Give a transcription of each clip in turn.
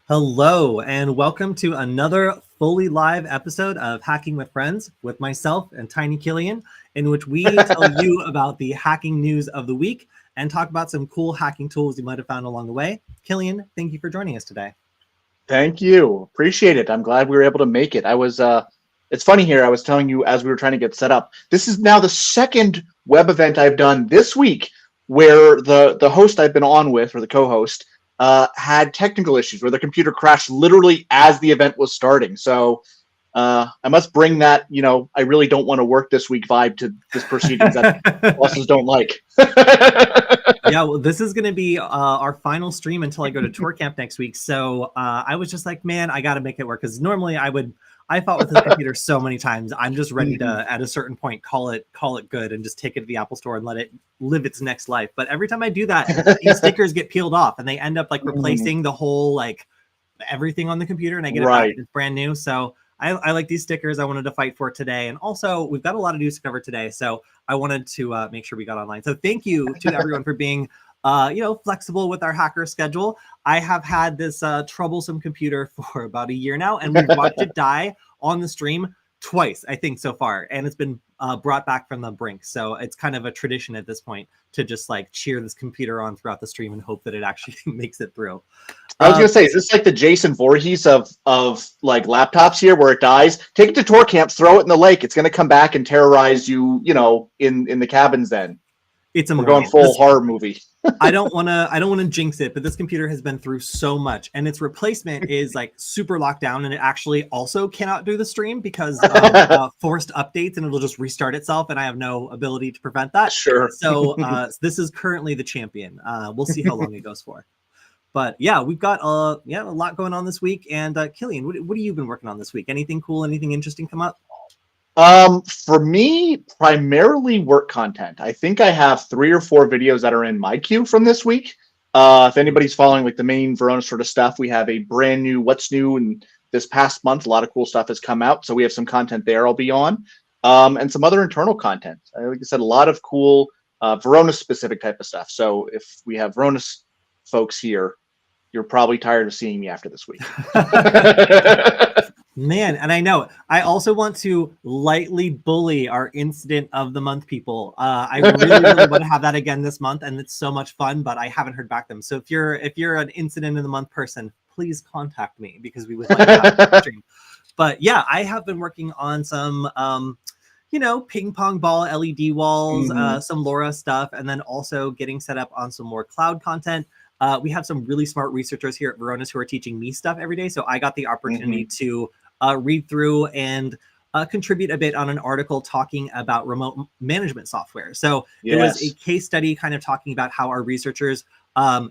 Hello, and welcome to another fully live episode of Hacking with Friends with myself and Kody KIlian, in which we tell you about the hacking news of the week and talk about some cool hacking tools you might have found along the way. KIlian, thank you for joining us today. Thank you. Appreciate it. I'm glad we were able to make it. It's funny here. I was telling you as we were trying to get set up, this is now the second web event I've done this week where the host I've been on with, or the co-host, had technical issues where the computer crashed literally as the event was starting. So I must bring that, I really don't want to work this week vibe to this proceedings that bosses don't like. Yeah, well, this is going to be our final stream until I go to tour camp next week. So I was just like, man, I got to make it work. Because normally I fought with this computer so many times. I'm just ready to, at a certain point, call it good and just take it to the Apple Store and let it live its next life. But every time I do that, these stickers get peeled off and they end up like replacing the whole, everything on the computer, and I get it back and it's brand new. So I like these stickers. I wanted to fight for today. And also, we've got a lot of news to cover today. So I wanted to make sure we got online. So thank you to everyone for being flexible with our hacker schedule. I have had this troublesome computer for about a year now, and we've watched it die on the stream twice, I think, so far. And it's been brought back from the brink. So it's kind of a tradition at this point to just cheer this computer on throughout the stream and hope that it actually makes it through. I was gonna say, is this like the Jason Voorhees of laptops here, where it dies? Take it to tour camp, throw it in the lake. It's gonna come back and terrorize you, in the cabins. Then we're going full horror movie. I don't want to jinx it, but this computer has been through so much, and its replacement is super locked down, and it actually also cannot do the stream because of forced updates, and it'll just restart itself, and I have no ability to prevent that. Sure. So this is currently the champion. We'll see how long it goes for. But yeah, we've got a lot going on this week. And KIlian, what have you been working on this week? Anything cool? Anything interesting come up? For me, primarily work content. I think I have 3 or 4 videos that are in my queue from this week. If anybody's following the main Verona sort of stuff, we have a brand new what's new, and this past month, a lot of cool stuff has come out. So we have some content there I'll be on, and some other internal content. Like I said, a lot of cool Verona specific type of stuff. So if we have Verona folks here, you're probably tired of seeing me after this week. Man, and I know. I also want to lightly bully our incident of the month people. I really want to have that again this month, and it's so much fun, but I haven't heard back them. So if you're an incident of the month person, please contact me because we would like to have a stream. But yeah, I have been working on some ping pong ball LED walls, some LoRa stuff, and then also getting set up on some more cloud content. We have some really smart researchers here at Verona's who are teaching me stuff every day. So I got the opportunity to read through and contribute a bit on an article talking about remote management software. So it was a case study kind of talking about how our researchers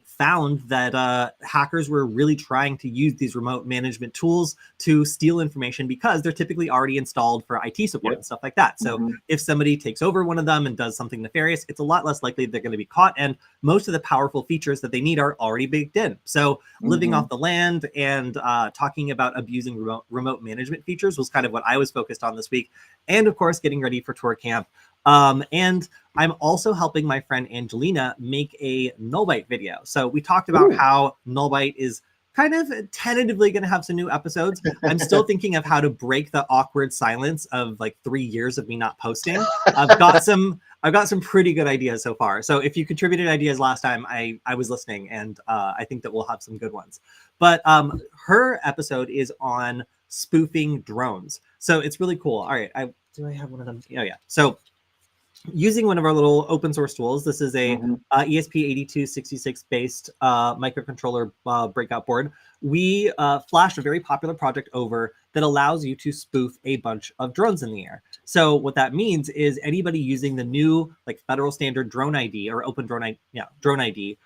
found that hackers were really trying to use these remote management tools to steal information because they're typically already installed for IT support and stuff like that. So if somebody takes over one of them and does something nefarious, it's a lot less likely they're going to be caught. And most of the powerful features that they need are already baked in. So living off the land and talking about abusing remote management features was kind of what I was focused on this week. And of course, getting ready for tour camp. And I'm also helping my friend Angelina make a Nullbyte video. So we talked about how Nullbyte is kind of tentatively going to have some new episodes. I'm still thinking of how to break the awkward silence of 3 years of me not posting. I've got some pretty good ideas so far. So if you contributed ideas last time, I was listening, and I think that we'll have some good ones. But her episode is on spoofing drones. So it's really cool. All right. Do I have one of them? Oh, yeah. So using one of our little open source tools, this is a ESP8266 based microcontroller breakout board. We flashed a very popular project over that allows you to spoof a bunch of drones in the air. So what that means is anybody using the new federal standard drone ID or open drone ID,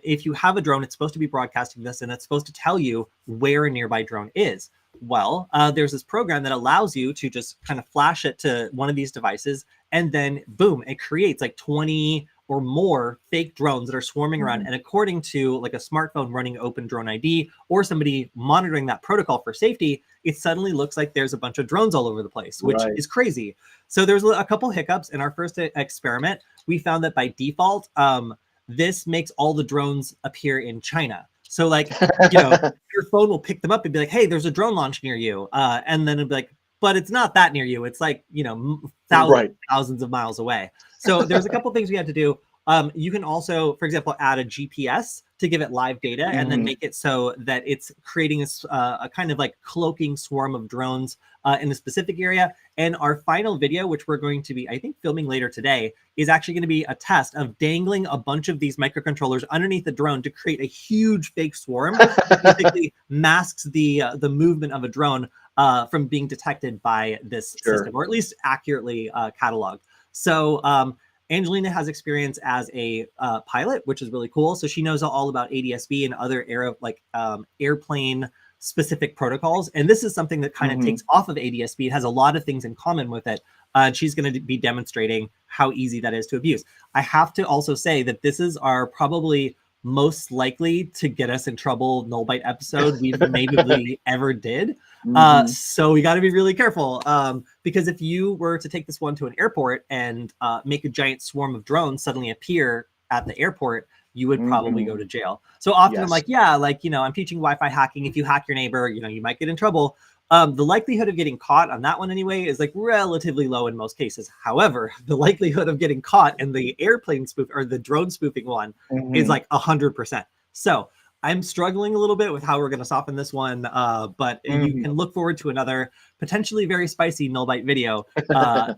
if you have a drone, it's supposed to be broadcasting this, and it's supposed to tell you where a nearby drone is. Well, there's this program that allows you to just kind of flash it to one of these devices, and then boom, it creates 20 or more fake drones that are swarming around. And according to a smartphone running Open Drone ID or somebody monitoring that protocol for safety, it suddenly looks like there's a bunch of drones all over the place, which is crazy. So there's a couple hiccups in our first experiment. We found that by default, this makes all the drones appear in China. So like, you know, your phone will pick them up and be like, hey, there's a drone launch near you. And then it'll be like, but it's not that near you. It's like, you know, thousands of miles away. So there's a couple things we had to do. You can also, for example, add a GPS to give it live data and then make it so that it's creating a kind of like cloaking swarm of drones in a specific area. And our final video, which we're going to be, I think, filming later today, is actually going to be a test of dangling a bunch of these microcontrollers underneath the drone to create a huge fake swarm that basically masks the movement of a drone from being detected by this system, or at least accurately cataloged. So Angelina has experience as a pilot, which is really cool. So she knows all about ADS-B and other airplane specific protocols. And this is something that kind of takes off of ADS-B. It has a lot of things in common with it. And she's going to be demonstrating how easy that is to abuse. I have to also say that this is our probably most likely to get us in trouble null byte episode we've maybe ever did. So we got to be really careful because if you were to take this one to an airport and make a giant swarm of drones suddenly appear at the airport, you would probably go to jail. So often I'm like, yeah, like, you know, I'm teaching Wi-Fi hacking. If you hack your neighbor, you know, you might get in trouble. The likelihood of getting caught on that one anyway is like relatively low in most cases. However, the likelihood of getting caught in the airplane spoof or the drone spoofing one is like 100%. So I'm struggling a little bit with how we're going to soften this one, but you can look forward to another potentially very spicy null byte video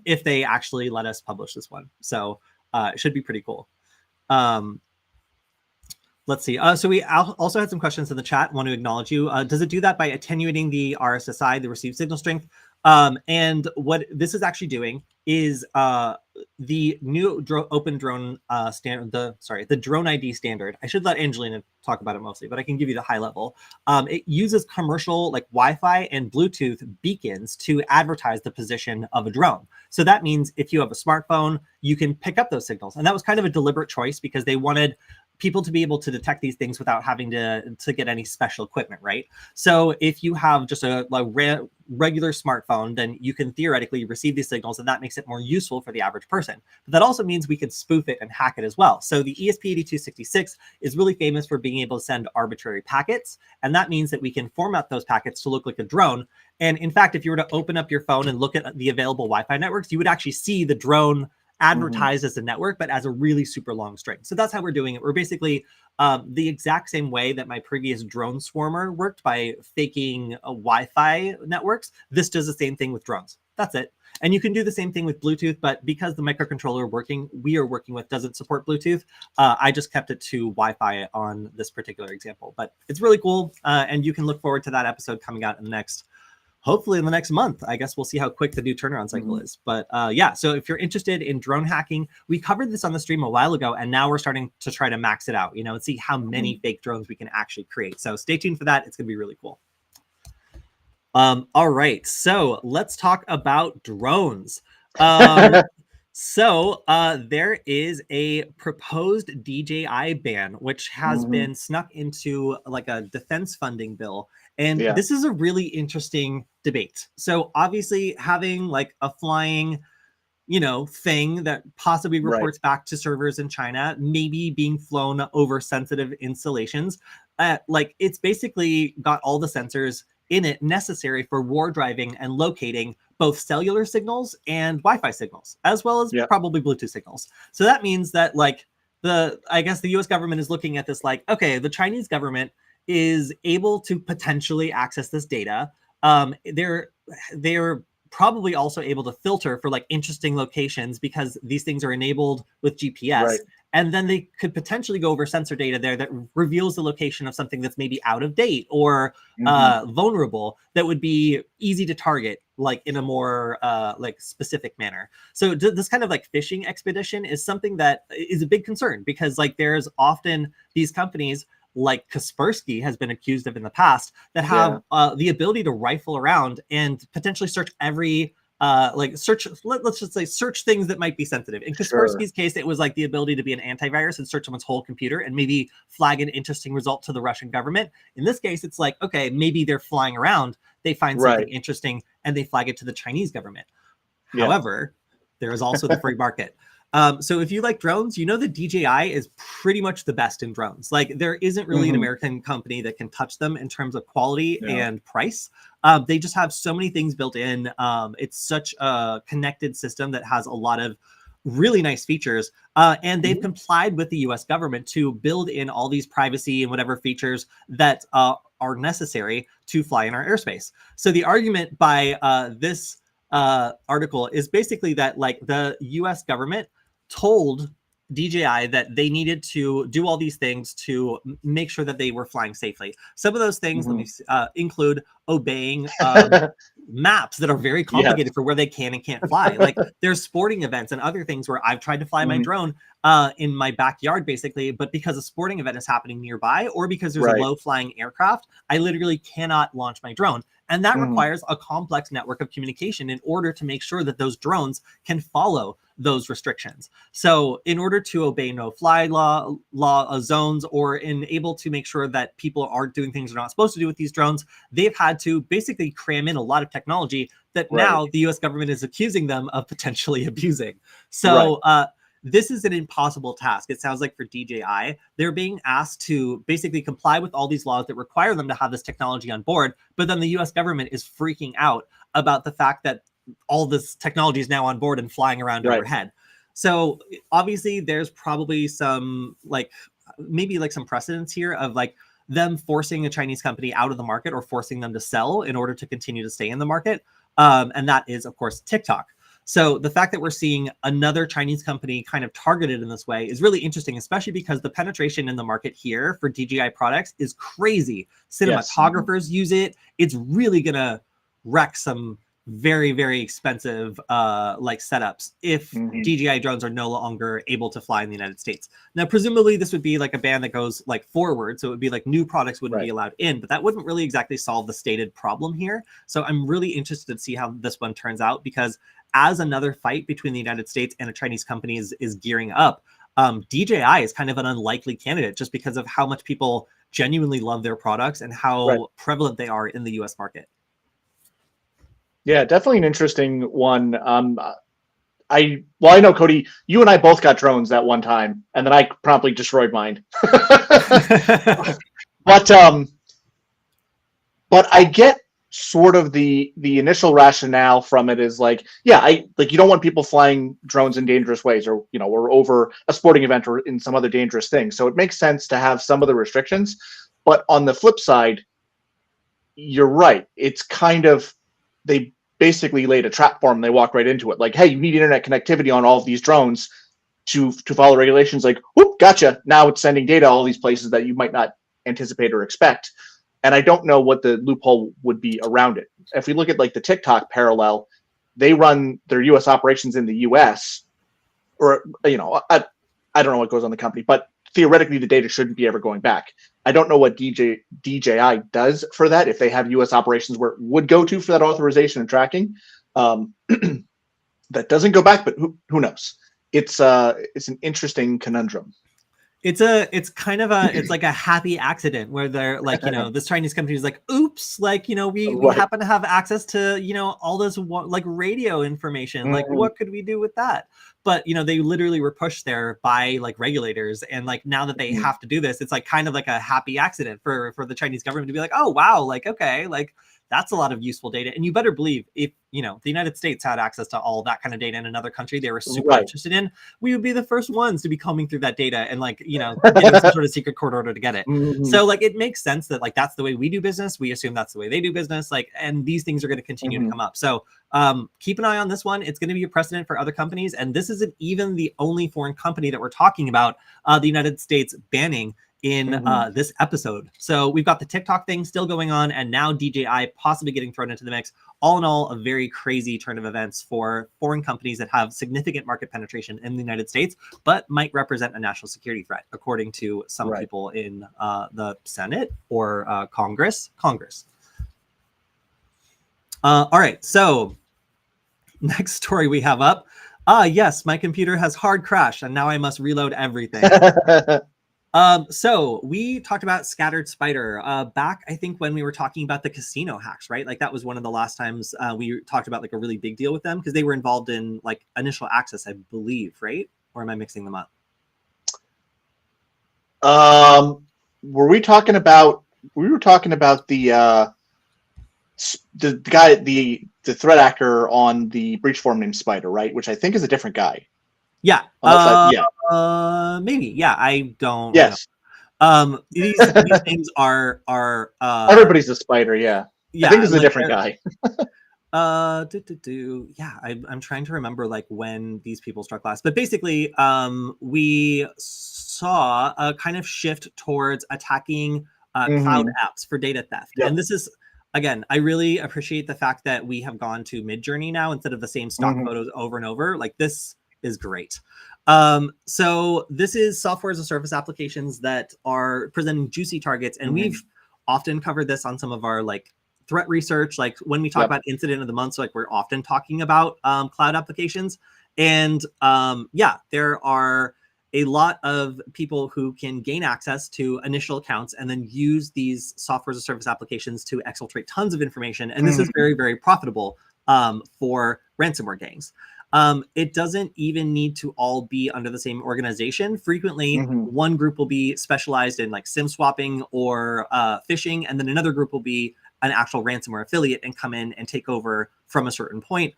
if they actually let us publish this one. So it should be pretty cool. Let's see. So we also had some questions in the chat. Want to acknowledge you. Does it do that by attenuating the RSSI, the received signal strength? And what this is actually doing is the new open drone standard, the drone ID standard. I should let Angelina talk about it mostly, but I can give you the high level. It uses commercial like Wi-Fi and Bluetooth beacons to advertise the position of a drone. So that means if you have a smartphone, you can pick up those signals. And that was kind of a deliberate choice because they wanted people to be able to detect these things without having to get any special equipment, right? So if you have just a regular smartphone, then you can theoretically receive these signals, and that makes it more useful for the average person. But that also means we can spoof it and hack it as well. So the ESP8266 is really famous for being able to send arbitrary packets, and that means that we can format those packets to look like a drone. And in fact, if you were to open up your phone and look at the available Wi-Fi networks, you would actually see the drone advertised as a network, but as a really super long string. So that's how we're doing it. We're basically the exact same way that my previous drone swarmer worked by faking Wi-Fi networks. This does the same thing with drones. That's it. And you can do the same thing with Bluetooth, but because the microcontroller we are working with doesn't support Bluetooth, I just kept it to Wi-Fi on this particular example. But it's really cool, and you can look forward to that episode coming out in the next hopefully in the next month. I guess we'll see how quick the new turnaround cycle is. But yeah, so if you're interested in drone hacking, we covered this on the stream a while ago, and now we're starting to try to max it out, you know, and see how many fake drones we can actually create. So stay tuned for that. It's going to be really cool. All right, so let's talk about drones. So there is a proposed DJI ban, which has been snuck into like a defense funding bill. And this is a really interesting debate. So obviously having like a flying, you know, thing that possibly reports back to servers in China, maybe being flown over sensitive installations, like it's basically got all the sensors in it necessary for war driving and locating both cellular signals and Wi-Fi signals, as well as probably Bluetooth signals. So that means that like I guess the US government is looking at this like, okay, the Chinese government is able to potentially access this data. They're probably also able to filter for like interesting locations because these things are enabled with GPS. And then they could potentially go over sensor data there that reveals the location of something that's maybe out of date or vulnerable that would be easy to target like in a more like specific manner. So this kind of like phishing expedition is something that is a big concern because like there's often these companies like Kaspersky has been accused of in the past that have the ability to rifle around and potentially search every let's just say search things that might be sensitive. In Kaspersky's case, it was like the ability to be an antivirus and search someone's whole computer and maybe flag an interesting result to the Russian government. In this case, it's like, okay, maybe they're flying around, they find something interesting and they flag it to the Chinese government. However, there is also the free market. So if you like drones, you know that DJI is pretty much the best in drones. Like there isn't really an American company that can touch them in terms of quality and price. They just have so many things built in. It's such a connected system that has a lot of really nice features. And they've complied with the US government to build in all these privacy and whatever features that are necessary to fly in our airspace. So the argument by this article is basically that like the US government told DJI that they needed to do all these things to make sure that they were flying safely. Some of those things let me include obeying maps that are very complicated for where they can and can't fly. Like there's sporting events and other things where I've tried to fly my drone in my backyard basically, but because a sporting event is happening nearby or because there's a low flying aircraft, I literally cannot launch my drone. And that requires a complex network of communication in order to make sure that those drones can follow those restrictions. So in order to obey no-fly law zones or able to make sure that people aren't doing things they're not supposed to do with these drones, they've had to basically cram in a lot of technology that now the US government is accusing them of potentially abusing. So this is an impossible task. It sounds like for DJI, they're being asked to basically comply with all these laws that require them to have this technology on board. But then the US government is freaking out about the fact that all this technology is now on board and flying around overhead. So obviously there's probably some like, maybe like some precedents here of like them forcing a Chinese company out of the market or forcing them to sell in order to continue to stay in the market. And that is of course TikTok. So the fact that we're seeing another Chinese company kind of targeted in this way is really interesting, especially because the penetration in the market here for DJI products is crazy. Cinematographers use it. It's really going to wreck some very, very expensive like setups if DJI drones are no longer able to fly in the United States. Now, presumably this would be like a ban that goes like forward. So it would be like new products wouldn't be allowed in, but that wouldn't really exactly solve the stated problem here. So I'm really interested to see how this one turns out, because as another fight between the United States and a Chinese company is gearing up, DJI is kind of an unlikely candidate just because of how much people genuinely love their products and how prevalent they are in the US market. Yeah, definitely an interesting one. I know, Kody, you and I both got drones at one time, and then I promptly destroyed mine. But I get sort of the initial rationale from it is like, you don't want people flying drones in dangerous ways, or or over a sporting event or in some other dangerous thing. So it makes sense to have some of the restrictions. But on the flip side, you're right. It's kind of, they basically laid a trap for them. They walk right into it. Like, hey, you need internet connectivity on all of these drones to follow regulations. Like, whoop, gotcha. Now it's sending data all these places that you might not anticipate or expect. And I don't know what the loophole would be around it. If we look at like the TikTok parallel, they run their US operations in the US, or, I don't know what goes on the company, but theoretically the data shouldn't be ever going back. I don't know what DJI does for that, if they have US operations where it would go to for that authorization and tracking. That doesn't go back, but who knows? It's an interesting conundrum. It's kind of it's like a happy accident where they're like, this Chinese company is like, oops, like, we happen to have access to, all this like radio information. Like, what could we do with that? But, they literally were pushed there by like regulators. And like, now that they have to do this, it's like kind of like a happy accident for the Chinese government to be like, oh, wow, like, okay, like that's a lot of useful data. And you better believe if, the United States had access to all that kind of data in another country they were super interested in, we would be the first ones to be combing through that data and like, getting some sort of secret court order to get it. So like, it makes sense that like, that's the way we do business. We assume that's the way they do business. Like, and these things are going to continue to come up. So keep an eye on this one. It's going to be a precedent for other companies. And this isn't even the only foreign company that we're talking about the United States banning in this episode. So we've got the TikTok thing still going on, and now DJI possibly getting thrown into the mix. All in all, a very crazy turn of events for foreign companies that have significant market penetration in the United States, but might represent a national security threat, according to some people in the Senate or Congress. All right, so next story we have up. Yes, my computer has hard crashed, and now I must reload everything. So we talked about Scattered Spider back, I think, when we were talking about the casino hacks, right? Like that was one of the last times we talked about like a really big deal with them, because they were involved in like initial access, I believe, right? or am I mixing them up? Were we talking about? We were talking about the guy, the threat actor on the breach forum named Spider, right? Which I think is a different guy. Yeah. Maybe. Yeah. I don't. Yes. These names are everybody's a Spider. Yeah. Yeah. I think it's a different guy. Yeah, I'm trying to remember like when these people struck last, but basically, we saw a kind of shift towards attacking cloud apps for data theft, and this is, again, I really appreciate the fact that we have gone to Midjourney now instead of the same stock photos over and over. Like, this is great. So this is software as a service applications that are presenting juicy targets, and we've often covered this on some of our like threat research, like when we talk about incident of the month. So like we're often talking about cloud applications, and yeah, there are a lot of people who can gain access to initial accounts and then use these software as a service applications to exfiltrate tons of information, and this is very, very profitable for ransomware gangs. It doesn't even need to all be under the same organization. Frequently, one group will be specialized in like SIM swapping or phishing, and then another group will be an actual ransomware affiliate and come in and take over from a certain point,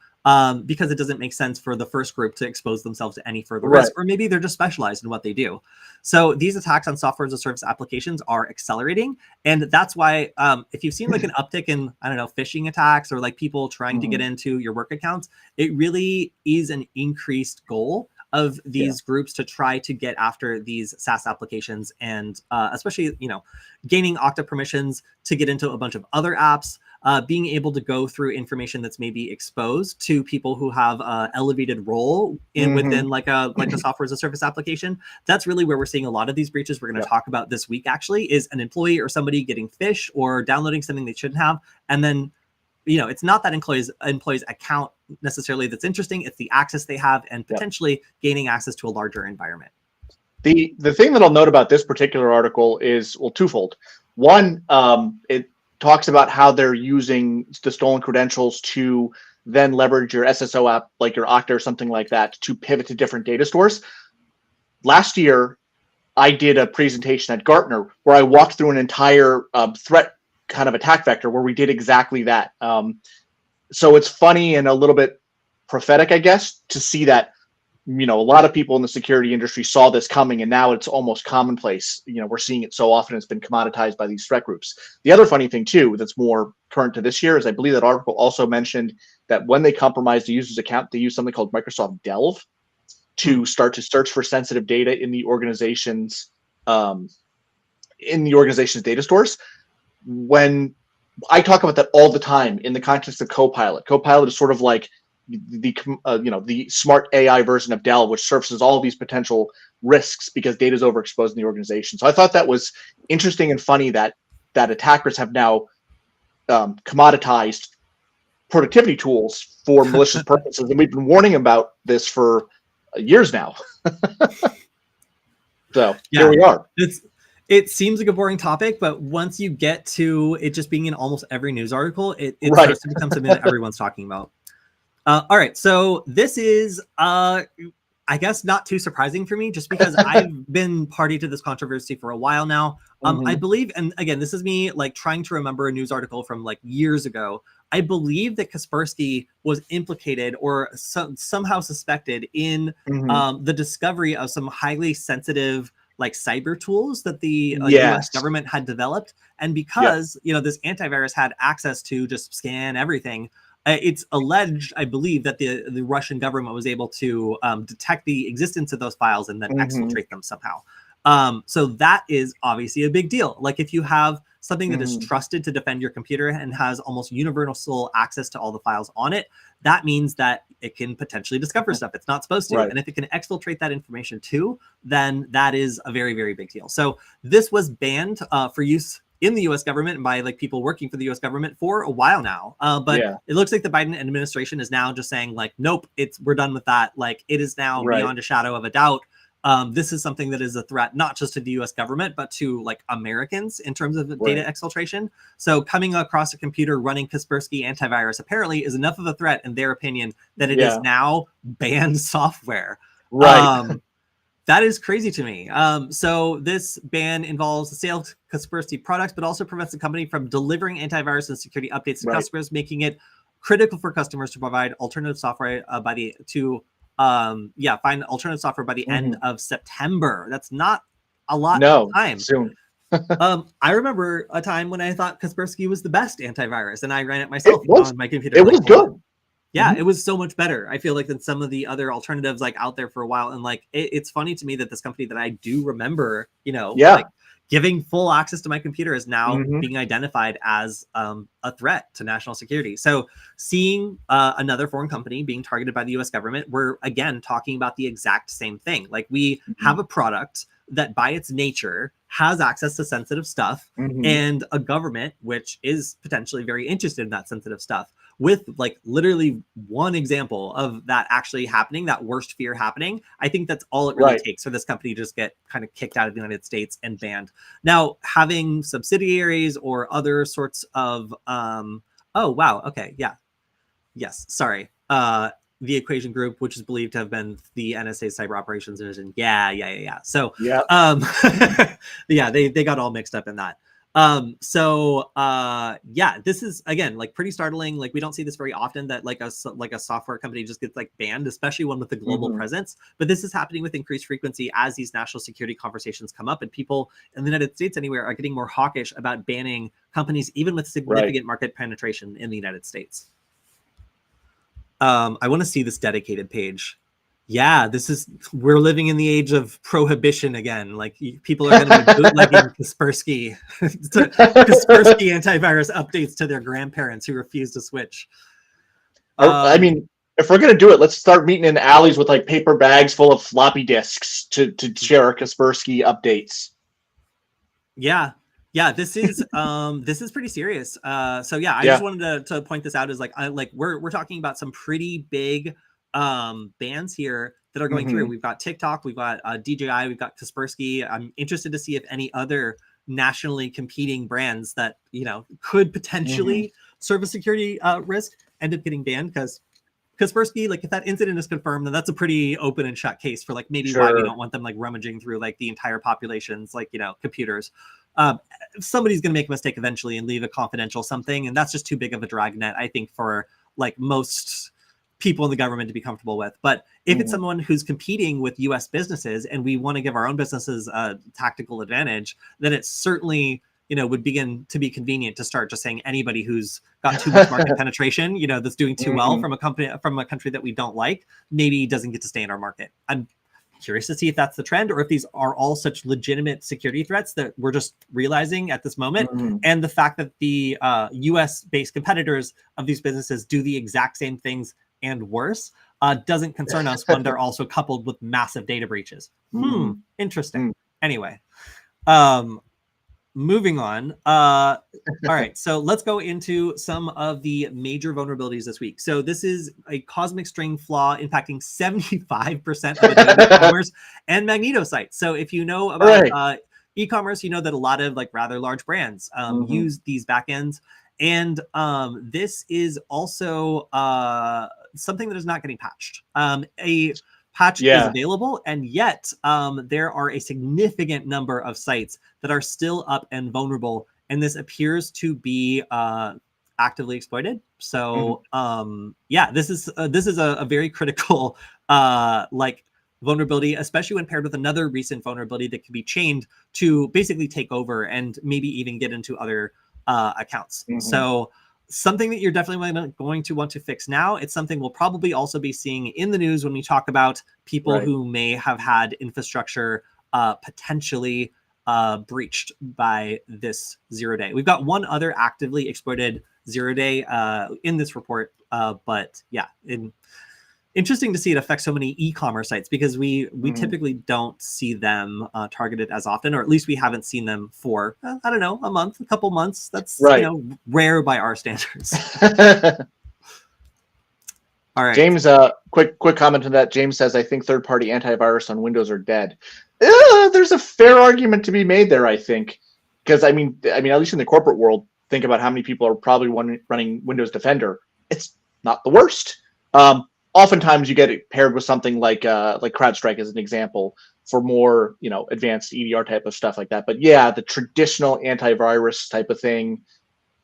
because it doesn't make sense for the first group to expose themselves to any further risk, or maybe they're just specialized in what they do. So these attacks on software as a service applications are accelerating, and that's why if you've seen like an uptick in, I don't know, phishing attacks or like people trying to get into your work accounts, it really is an increased goal of these groups to try to get after these SaaS applications, and especially, you know, gaining Okta permissions to get into a bunch of other apps, being able to go through information that's maybe exposed to people who have an elevated role in within like a software as a service application. That's really where we're seeing a lot of these breaches we're going to talk about this week, actually, is an employee or somebody getting phished or downloading something they shouldn't have, and then, you know, it's not that employee's account necessarily that's interesting. It's the access they have and potentially gaining access to a larger environment. The thing that I'll note about this particular article is, well, twofold. One, it talks about how they're using the stolen credentials to then leverage your SSO app, like your Okta or something like that, to pivot to different data stores. Last year, I did a presentation at Gartner where I walked through an entire threat kind of attack vector where we did exactly that. So it's funny and a little bit prophetic, I guess, to see that, you know, a lot of people in the security industry saw this coming, and now it's almost commonplace. You know, we're seeing it so often, it's been commoditized by these threat groups. The other funny thing too, that's more current to this year, is I believe that article also mentioned that when they compromise the user's account, they use something called Microsoft Delve to start to search for sensitive data in the organization's data stores. When I talk about that all the time in the context of Copilot. Copilot is sort of like the smart AI version of Delve, which surfaces all of these potential risks because data is overexposed in the organization. So I thought that was interesting and funny that attackers have now commoditized productivity tools for malicious purposes, and we've been warning about this for years now. So here we are. It seems like a boring topic, but once you get to it just being in almost every news article, it starts to become something that everyone's talking about. All right, so this is, I guess, not too surprising for me, just because I've been party to this controversy for a while now. I believe, and again, this is me like trying to remember a news article from like years ago. I believe that Kaspersky was implicated or somehow suspected in the discovery of some highly sensitive like cyber tools that the US government had developed. And because, you know, this antivirus had access to just scan everything, it's alleged, I believe, that the Russian government was able to detect the existence of those files and then exfiltrate them somehow. So that is obviously a big deal. Like if you have something that is trusted to defend your computer and has almost universal access to all the files on it, that means that it can potentially discover stuff it's not supposed to. And if it can exfiltrate that information too, then that is a very, very big deal. So this was banned for use in the US government and by like people working for the US government for a while now. But it looks like the Biden administration is now just saying like, nope, we're done with that. Like it is now beyond a shadow of a doubt. This is something that is a threat, not just to the US government, but to like Americans in terms of data exfiltration. So coming across a computer running Kaspersky antivirus apparently is enough of a threat in their opinion that it is now banned software. That is crazy to me. So this ban involves the sale of Kaspersky products, but also prevents the company from delivering antivirus and security updates to customers, making it critical for customers to provide alternative software find alternative software by the end of September. That's not a lot of time. Soon. I remember a time when I thought Kaspersky was the best antivirus, and I ran it myself on my computer. It was good. Yeah, it was so much better, I feel like, than some of the other alternatives like out there for a while. And like, it's funny to me that this company that I do remember, like giving full access to my computer is now being identified as a threat to national security. So seeing another foreign company being targeted by the US government, we're again talking about the exact same thing. Like we have a product that by its nature has access to sensitive stuff and a government which is potentially very interested in that sensitive stuff. With like literally one example of that actually happening, that worst fear happening, I think that's all it really takes for this company to just get kind of kicked out of the United States and banned. Now, having subsidiaries or other sorts of, oh, wow. Okay. Yeah. Yes. Sorry. The Equation Group, which is believed to have been the NSA's cyber operations division. Yeah. So, they got all mixed up in that. This is again like pretty startling. Like we don't see this very often, that like a software company just gets like banned, especially one with a global presence. But this is happening with increased frequency as these national security conversations come up, and people in the United States anywhere are getting more hawkish about banning companies even with significant market penetration in the United States. I want to see this dedicated page. Yeah, we're living in the age of prohibition again. Like people are going to be bootlegging Kaspersky antivirus updates to their grandparents who refuse to switch. I mean, if we're going to do it, let's start meeting in alleys with like paper bags full of floppy disks to share our Kaspersky updates. Yeah, this is pretty serious. I just wanted to point this out as we're talking about some pretty big bans here that are going through. We've got TikTok, we've got DJI, we've got Kaspersky. I'm interested to see if any other nationally competing brands that could potentially serve a security risk end up getting banned, because Kaspersky, like if that incident is confirmed, then that's a pretty open and shut case for like maybe why we don't want them like rummaging through like the entire population's like computers. Somebody's going to make a mistake eventually and leave a confidential something, and that's just too big of a dragnet, I think, for like most people in the government to be comfortable with. But if it's someone who's competing with US businesses and we want to give our own businesses a tactical advantage, then it certainly would begin to be convenient to start just saying anybody who's got too much market penetration, that's doing too well from a country that we don't like, maybe doesn't get to stay in our market. I'm curious to see if that's the trend, or if these are all such legitimate security threats that we're just realizing at this moment. And the fact that the US based competitors of these businesses do the exact same things and worse doesn't concern us when they're also coupled with massive data breaches. Interesting. Anyway, moving on. All right, so let's go into some of the major vulnerabilities this week. So this is a cosmic string flaw impacting 75% of Adobe Commerce and Magneto sites. So if you know about e-commerce, you know that a lot of like rather large brands use these backends. And this is also something that is not getting patched. A patch is available, and yet there are a significant number of sites that are still up and vulnerable, and this appears to be actively exploited. So this is a very critical vulnerability, especially when paired with another recent vulnerability that can be chained to basically take over and maybe even get into other accounts. So something that you're definitely going to want to fix now. It's something we'll probably also be seeing in the news when we talk about people who may have had infrastructure potentially breached by this 0-day. We've got one other actively exploited 0-day in this report, but yeah, interesting to see it affect so many e-commerce sites, because we typically don't see them targeted as often, or at least we haven't seen them for, I don't know, a couple months. That's rare by our standards. All right. James, quick comment to that. James says, I think third-party antivirus on Windows are dead. There's a fair argument to be made there, I think. Because, I mean, at least in the corporate world, think about how many people are probably running Windows Defender. It's not the worst. Oftentimes you get it paired with something like CrowdStrike as an example for more, advanced EDR type of stuff like that. But yeah, the traditional antivirus type of thing,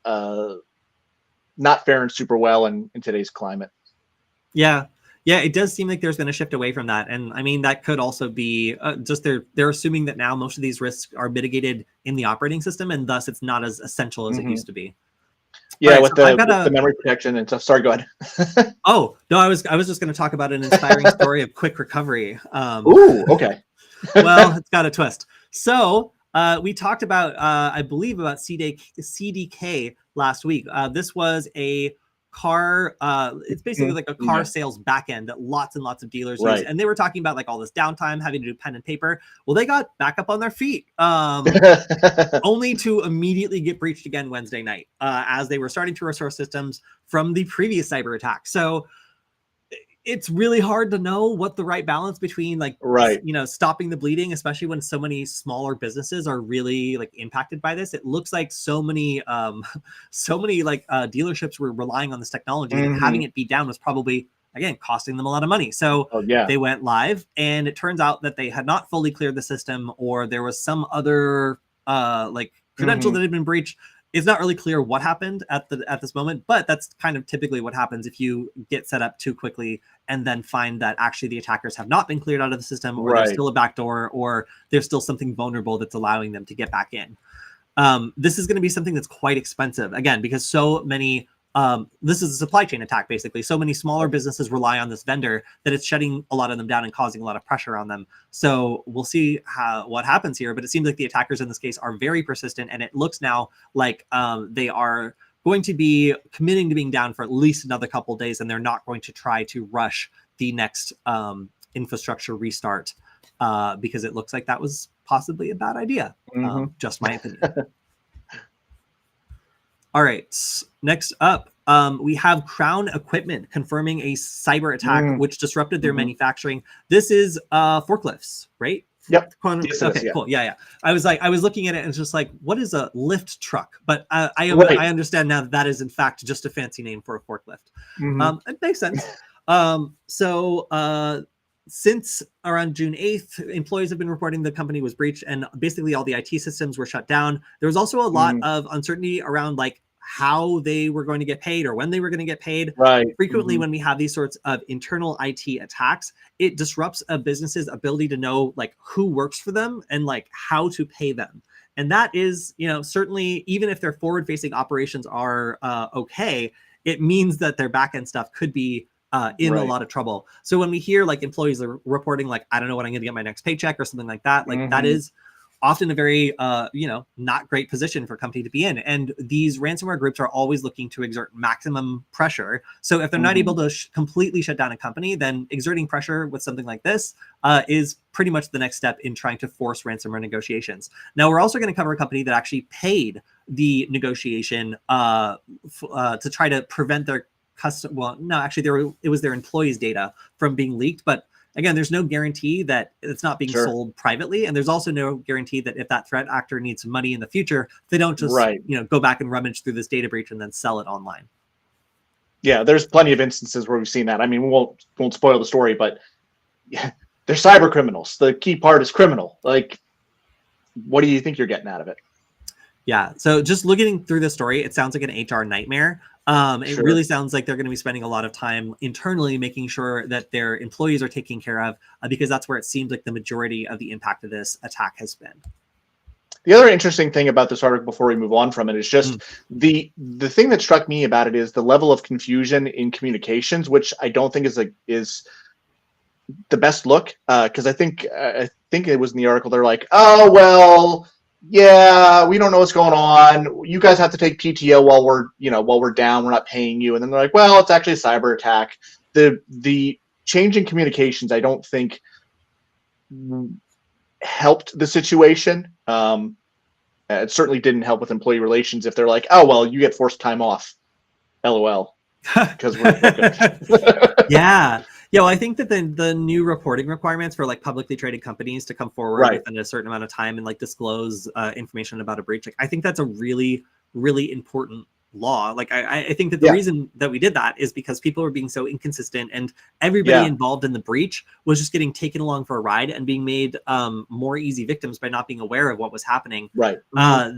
not faring super well in today's climate. Yeah. Yeah, it does seem like there's been a shift away from that. And I mean, that could also be just they're assuming that now most of these risks are mitigated in the operating system, and thus it's not as essential as it used to be. Yeah, right, with the memory protection and stuff. Sorry, go ahead. Oh, no, I was just going to talk about an inspiring story of quick recovery. Ooh, okay. Well, it's got a twist. So we talked about, I believe, about CDK last week. This was a car. It's basically like a car sales backend that lots and lots of dealers use. And they were talking about like all this downtime, having to do pen and paper. Well, they got back up on their feet, only to immediately get breached again Wednesday night as they were starting to restore systems from the previous cyber attack. So it's really hard to know what the right balance between like, stopping the bleeding, especially when so many smaller businesses are really like impacted by this. It looks like so many dealerships were relying on this technology, and having it be down was probably, again, costing them a lot of money. So they went live, and it turns out that they had not fully cleared the system, or there was some other credential that had been breached. It's not really clear what happened at this moment, but that's kind of typically what happens if you get set up too quickly and then find that actually the attackers have not been cleared out of the system, or there's still a backdoor, or there's still something vulnerable that's allowing them to get back in. This is going to be something that's quite expensive, again, because so many this is a supply chain attack, basically. So many smaller businesses rely on this vendor that it's shutting a lot of them down and causing a lot of pressure on them. So we'll see what happens here. But it seems like the attackers in this case are very persistent, and it looks now like they are going to be committing to being down for at least another couple of days, and they're not going to try to rush the next infrastructure restart because it looks like that was possibly a bad idea. Just my opinion. All right, next up, we have Crown Equipment confirming a cyber attack which disrupted their manufacturing. This is forklifts, right? Yep. Okay, cool. Yeah. I was looking at it and it's just like, what is a lift truck? But I understand now that is in fact just a fancy name for a forklift. It makes sense. Since around June 8th, employees have been reporting the company was breached, and basically all the IT systems were shut down. There was also a lot of uncertainty around like how they were going to get paid or when they were going to get paid. Frequently when we have these sorts of internal IT attacks, it disrupts a business's ability to know like who works for them and like how to pay them. And that is, certainly, even if their forward-facing operations are okay, it means that their back-end stuff could be in a lot of trouble. So when we hear like employees are reporting like, I don't know when I'm going to get my next paycheck or something like that, like that is often a very, not great position for a company to be in. And these ransomware groups are always looking to exert maximum pressure. So if they're not able to completely shut down a company, then exerting pressure with something like this is pretty much the next step in trying to force ransomware negotiations. Now, we're also going to cover a company that actually paid the negotiation to try to prevent their it was their employees' data from being leaked. But again, there's no guarantee that it's not being sold privately. And there's also no guarantee that if that threat actor needs money in the future, they don't just go back and rummage through this data breach and then sell it online. Yeah, there's plenty of instances where we've seen that. I mean, we won't spoil the story, but they're cyber criminals. The key part is criminal. Like, what do you think you're getting out of it? Yeah. So just looking through the story, it sounds like an HR nightmare. It really sounds like they're going to be spending a lot of time internally making sure that their employees are taken care of because that's where it seems like the majority of the impact of this attack has been. The other interesting thing about this article before we move on from it is just the thing that struck me about it is the level of confusion in communications, which I don't think is the best look. Because I think it was in the article. They're like, oh, well, yeah, we don't know what's going on. You guys have to take PTO while we're down. We're not paying you. And then they're like, well, it's actually a cyber attack. The change in communications, I don't think helped the situation. It certainly didn't help with employee relations if they're like, oh, well, you get forced time off. LOL. Because we're good. Yeah. Well, I think that the new reporting requirements for like publicly traded companies to come forward within a certain amount of time and like disclose information about a breach, like I think that's a really, really important law. Like I think that the reason that we did that is because people were being so inconsistent, and everybody involved in the breach was just getting taken along for a ride and being made more easy victims by not being aware of what was happening. Right.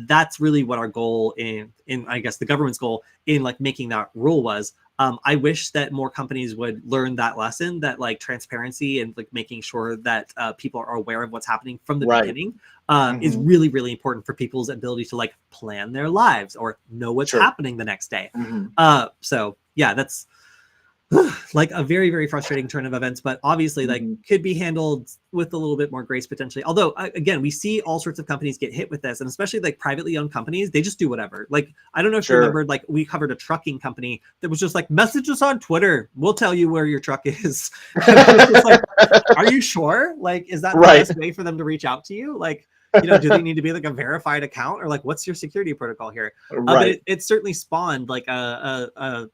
That's really what our goal in I guess the government's goal in like making that rule was. I wish that more companies would learn that lesson, that like transparency and like making sure that people are aware of what's happening from the beginning is really, really important for people's ability to like plan their lives or know what's happening the next day. So yeah, that's like a very, very frustrating turn of events, but obviously like could be handled with a little bit more grace potentially. Although again, we see all sorts of companies get hit with this, and especially like privately owned companies, they just do whatever. Like, I don't know if you remember, like we covered a trucking company that was just like, message us on Twitter. We'll tell you where your truck is. Just like, are you sure? Like, is that the best way for them to reach out to you? Like, you know, do they need to be like a verified account, or like, what's your security protocol here? But it certainly spawned like a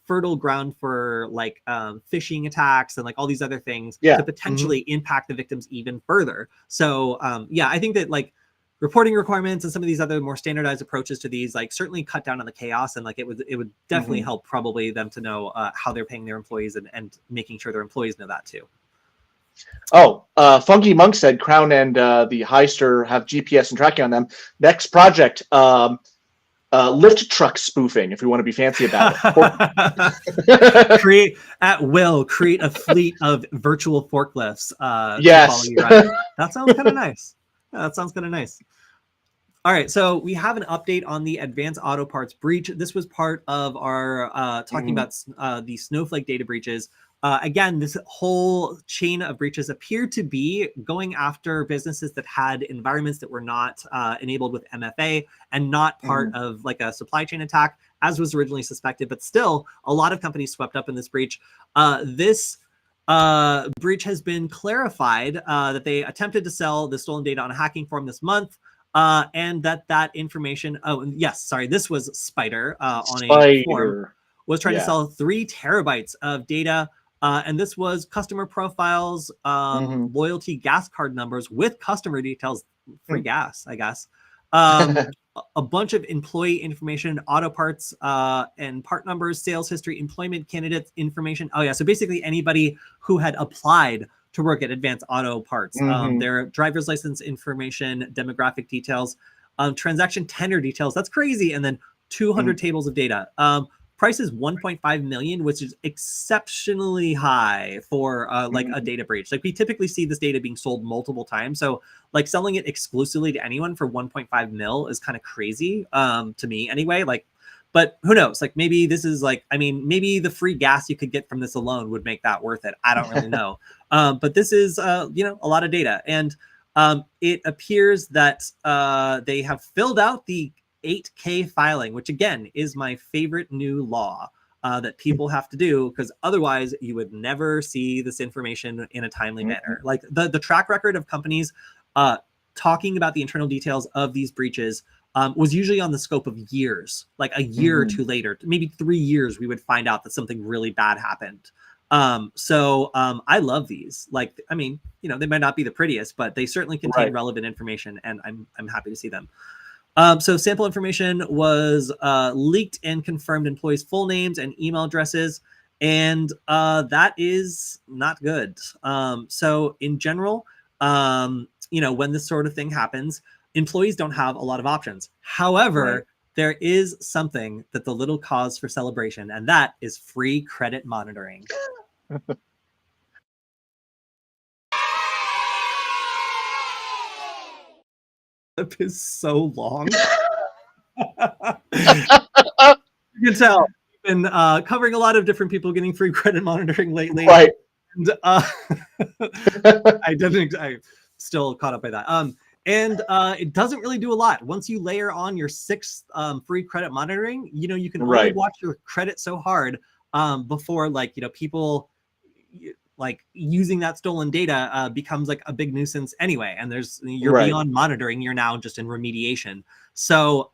fertile ground for like phishing attacks and like all these other things to potentially impact the victims even further. So yeah, I think that like reporting requirements and some of these other more standardized approaches to these like certainly cut down on the chaos, and like it would definitely help probably them to know how they're paying their employees and making sure their employees know that too. Oh, Funky Monk said Crown and the Heister have GPS and tracking on them. Next project, lift truck spoofing, if we want to be fancy about it. create a fleet of virtual forklifts. To follow you around. That sounds kind of nice. Yeah, that sounds kind of nice. All right, so we have an update on the Advanced Auto Parts breach. This was part of our talking about the Snowflake data breaches. Again, this whole chain of breaches appear to be going after businesses that had environments that were not enabled with MFA and not part of like a supply chain attack, as was originally suspected. But still, a lot of companies swept up in this breach. This breach has been clarified that they attempted to sell the stolen data on a hacking forum this month. And that information, this was Spider on a forum, was trying to sell 3 terabytes of data. And this was customer profiles, loyalty gas card numbers with customer details, free gas, I guess. A bunch of employee information, auto parts and part numbers, sales history, employment candidates information. Oh yeah, so basically anybody who had applied to work at Advanced Auto Parts, their driver's license information, demographic details, transaction tender details. That's crazy. And then 200 tables of data. Price is 1.5 million, which is exceptionally high for like a data breach. Like we typically see this data being sold multiple times. So like selling it exclusively to anyone for 1.5 mil is kind of crazy to me anyway. Like, but who knows? Like maybe this is like, I mean, maybe the free gas you could get from this alone would make that worth it. I don't really know. But this is, you know, a lot of data. And it appears that they have filled out the 8K filing, which again is my favorite new law that people have to do, because otherwise you would never see this information in a timely manner. Like the track record of companies talking about the internal details of these breaches was usually on the scope of years, like a year or two later, maybe 3 years, we would find out that something really bad happened. So I love these. Like, I mean, you know, they might not be the prettiest, but they certainly contain relevant information, and I'm happy to see them. So sample information was leaked and confirmed employees' full names and email addresses, and that is not good. So in general, you know, when this sort of thing happens, employees don't have a lot of options. However, there is something that's a little cause for celebration, and that is free credit monitoring. It is so long. You can tell we've been covering a lot of different people getting free credit monitoring lately. Right. And I still caught up by that. And it doesn't really do a lot. Once you layer on your 6th free credit monitoring, you know, you can only watch your credit so hard before, like, you know, people like using that stolen data becomes like a big nuisance anyway. And you're beyond monitoring, you're now just in remediation. So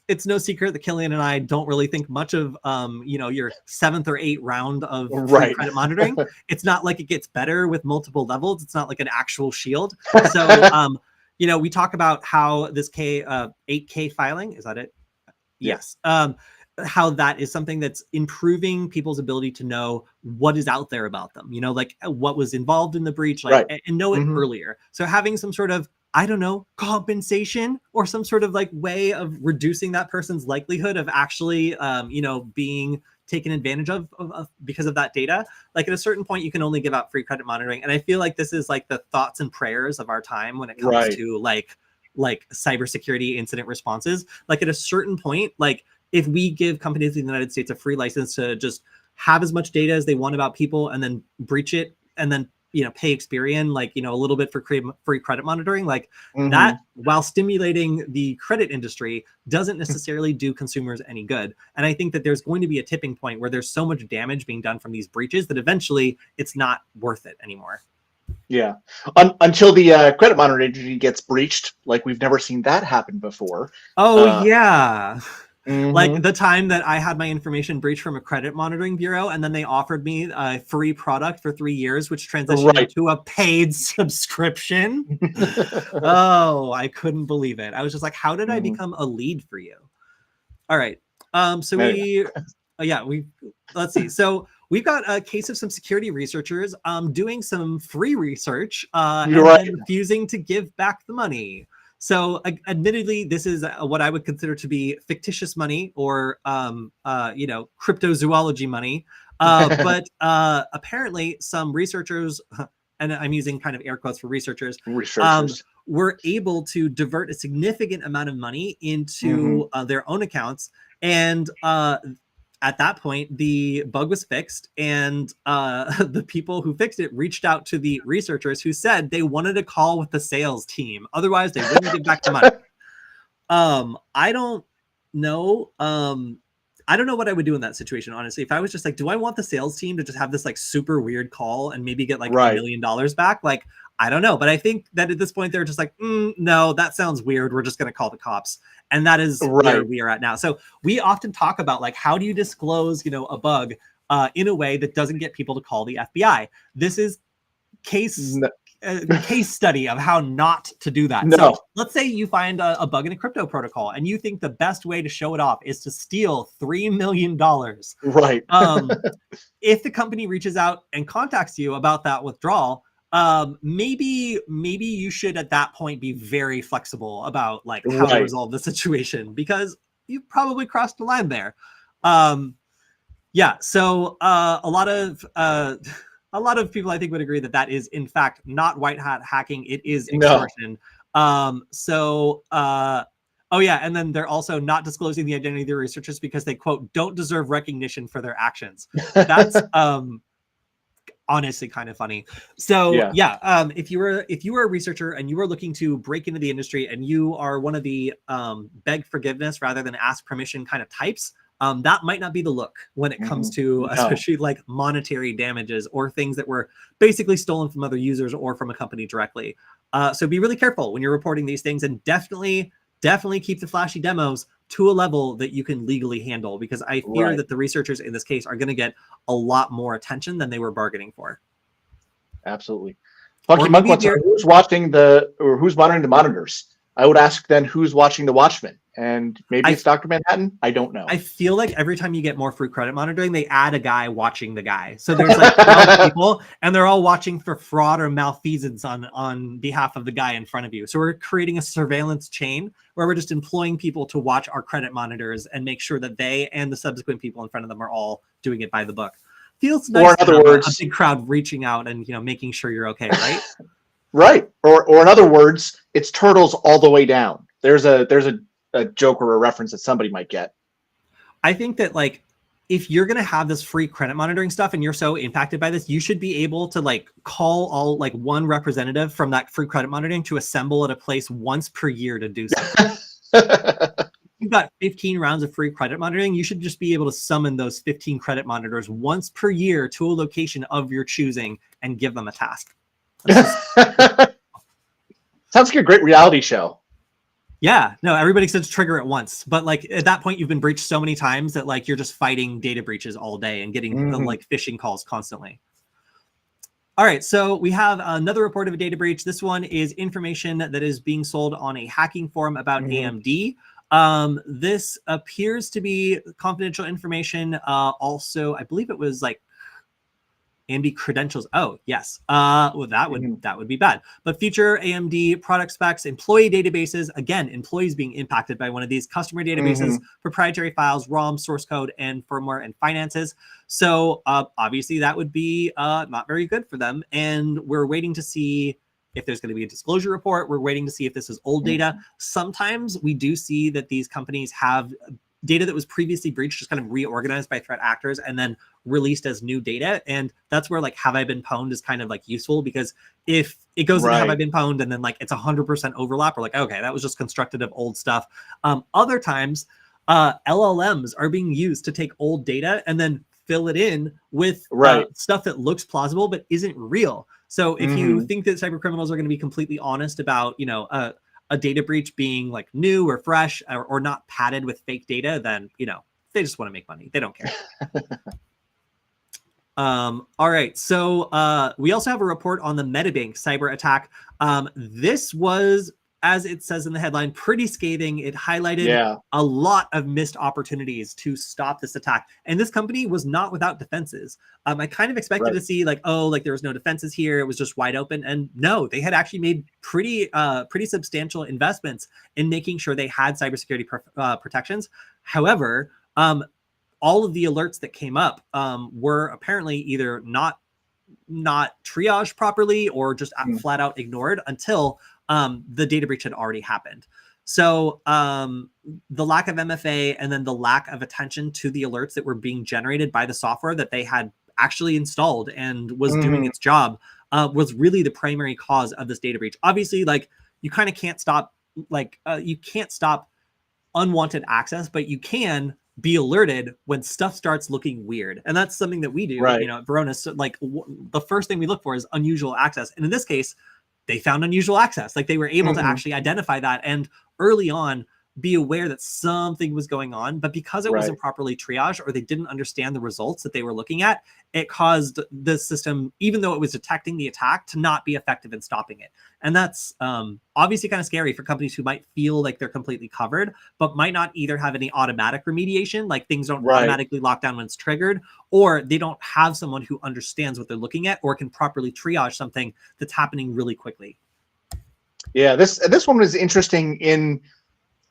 it's no secret that Kilian and I don't really think much of, you know, your 7th or 8th round of free credit monitoring. It's not like it gets better with multiple levels. It's not like an actual shield. So, you know, we talk about how this 8K filing, is that it? Yes. How that is something that's improving people's ability to know what is out there about them, like what was involved in the breach, like, Right. and know it Mhm. earlier. So having some sort of, I don't know, compensation or some sort of like way of reducing that person's likelihood of actually, being taken advantage of because of that data. Like at a certain point, you can only give out free credit monitoring. And I feel like this is like the thoughts and prayers of our time when it comes Right. to like cybersecurity incident responses. Like at a certain point, like if we give companies in the United States a free license to just have as much data as they want about people and then breach it and then pay Experian like a little bit for free credit monitoring, like that, Mhm. while stimulating the credit industry, doesn't necessarily do consumers any good. And I think that there's going to be a tipping point where there's so much damage being done from these breaches that eventually it's not worth it anymore. Yeah. Until the credit monitoring agency gets breached, like we've never seen that happen before. Oh yeah. Like Mhm. the time that I had my information breached from a credit monitoring bureau, and then they offered me a free product for 3 years, which transitioned Right. into a paid subscription. Oh, I couldn't believe it. I was just like, how did I Mhm. become a lead for you? All right. So Anyway, let's see. So we've got a case of some security researchers doing some free research you're and right. then refusing to give back the money. So admittedly, this is what I would consider to be fictitious money or, cryptozoology money. But apparently some researchers, and I'm using kind of air quotes for researchers, Researchers. were able to divert a significant amount of money Mhm. into their own accounts. And at that point, the bug was fixed, and the people who fixed it reached out to the researchers who said they wanted a call with the sales team. Otherwise, they wouldn't give back the money. I don't know. I don't know what I would do in that situation, honestly. If I was just like, do I want the sales team to just have this like super weird call and maybe get like $1 Right. million back? Like, I don't know. But I think that at this point, they're just like, no, that sounds weird. We're just going to call the cops. And that is where Right. we are at now. So we often talk about like, how do you disclose, a bug in a way that doesn't get people to call the FBI? This is case No. case study of how not to do that. So No. let's say you find a bug in a crypto protocol and you think the best way to show it off is to steal $3 million. Right. If the company reaches out and contacts you about that withdrawal, maybe you should at that point be very flexible about like how to Right. resolve the situation, because you probably crossed the line there. So a lot of people I think would agree that that is in fact not white hat hacking. It is No. extortion. And then they're also not disclosing the identity of the researchers because they, quote, don't deserve recognition for their actions. That's honestly kind of funny. So Yeah. if you were a researcher and you were looking to break into the industry and you are one of the beg forgiveness rather than ask permission kind of types, that might not be the look when it comes Mhm. to No. especially like monetary damages or things that were basically stolen from other users or from a company directly. So be really careful when you're reporting these things, and definitely keep the flashy demos to a level that you can legally handle, because I fear Right. that the researchers in this case are going to get a lot more attention than they were bargaining for. Absolutely. Or Funky Monk maybe if wants to you're, know who's watching who's monitoring the monitors. I would ask then who's watching the Watchmen, and maybe I it's Dr. Manhattan. I don't know. I feel like every time you get more free credit monitoring, they add a guy watching the guy. So there's like 12 people and they're all watching for fraud or malfeasance on behalf of the guy in front of you. So we're creating a surveillance chain where we're just employing people to watch our credit monitors and make sure that they and the subsequent people in front of them are all doing it by the book. Feels Or nice in to other have a words, big crowd reaching out and making sure you're okay, right? right. Or in other words, it's turtles all the way down. There's a joke or a reference that somebody might get. I think that like if you're going to have this free credit monitoring stuff and you're so impacted by this, you should be able to like call all like one representative from that free credit monitoring to assemble at a place once per year to do something. You've got 15 rounds of free credit monitoring. You should just be able to summon those 15 credit monitors once per year to a location of your choosing and give them a task. Sounds like a great reality show. Yeah, no, everybody says trigger at once, but like at that point, you've been breached so many times that like you're just fighting data breaches all day and getting like phishing calls constantly. All right, so we have another report of a data breach. This one is information that is being sold on a hacking forum about AMD. This appears to be confidential information. Also, I believe it was like AMD credentials. Oh, yes. Well, that would be bad. But future AMD product specs, employee databases. Again, employees being impacted by one of these customer databases, proprietary files, ROM, source code, and firmware and finances. So obviously, that would be not very good for them. And we're waiting to see if there's going to be a disclosure report. We're waiting to see if this is old data. Sometimes we do see that these companies have data that was previously breached just kind of reorganized by threat actors and then released as new data. And that's where like have I been pwned is kind of like useful, because if it goes into have I been pwned and then like it's 100% overlap, we're like, okay, that was just constructed of old stuff. Other times LLMs are being used to take old data and then fill it in with stuff that looks plausible but isn't real. So if you think that cyber criminals are going to be completely honest about, you know, a data breach being like new or fresh or not padded with fake data, then, you know, they just want to make money. They don't care. All right. So we also have a report on the Metabank cyber attack. This was, as it says in the headline, pretty scathing. It highlighted a lot of missed opportunities to stop this attack. And this company was not without defenses. I kind of expected to see like, oh, like there was no defenses here. It was just wide open. And no, they had actually made pretty substantial investments in making sure they had cybersecurity protections. However, all of the alerts that came up were apparently either not triaged properly or just flat out ignored until the data breach had already happened. So the lack of MFA and then the lack of attention to the alerts that were being generated by the software that they had actually installed and was doing its job was really the primary cause of this data breach. Obviously, like you kind of can't stop, like you can't stop unwanted access, but you can be alerted when stuff starts looking weird. And that's something that we do, you know, at Varonis. Like the first thing we look for is unusual access. And in this case, they found unusual access. Like they were able to actually identify that and early on be aware that something was going on. But because it wasn't properly triaged or they didn't understand the results that they were looking at, it caused the system, even though it was detecting the attack, to not be effective in stopping it. And that's obviously kind of scary for companies who might feel like they're completely covered, but might not either have any automatic remediation, like things don't automatically lock down when it's triggered, or they don't have someone who understands what they're looking at or can properly triage something that's happening really quickly. Yeah, this one was interesting in,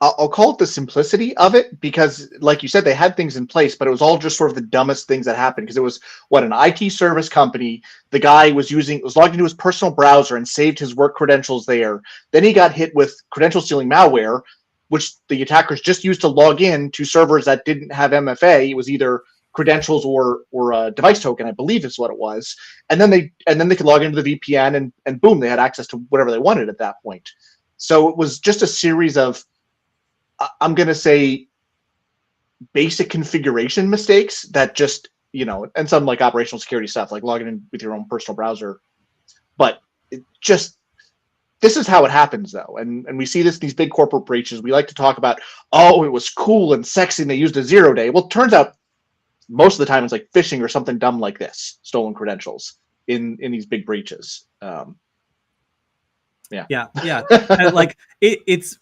I'll call it the simplicity of it, because like you said, they had things in place, but it was all just sort of the dumbest things that happened, because it was an IT service company. The guy was logged into his personal browser and saved his work credentials there. Then he got hit with credential stealing malware, which the attackers just used to log in to servers that didn't have MFA. It was either credentials or a device token, I believe is what it was. And then they could log into the VPN and boom, they had access to whatever they wanted at that point. So it was just a series of, I'm going to say, basic configuration mistakes that just, you know, and some like operational security stuff, like logging in with your own personal browser. But it just, this is how it happens, though. And we see this in these big corporate breaches. We like to talk about, oh, it was cool and sexy and they used a 0-day. Well, it turns out most of the time it's like phishing or something dumb like this, stolen credentials in these big breaches. And like it's,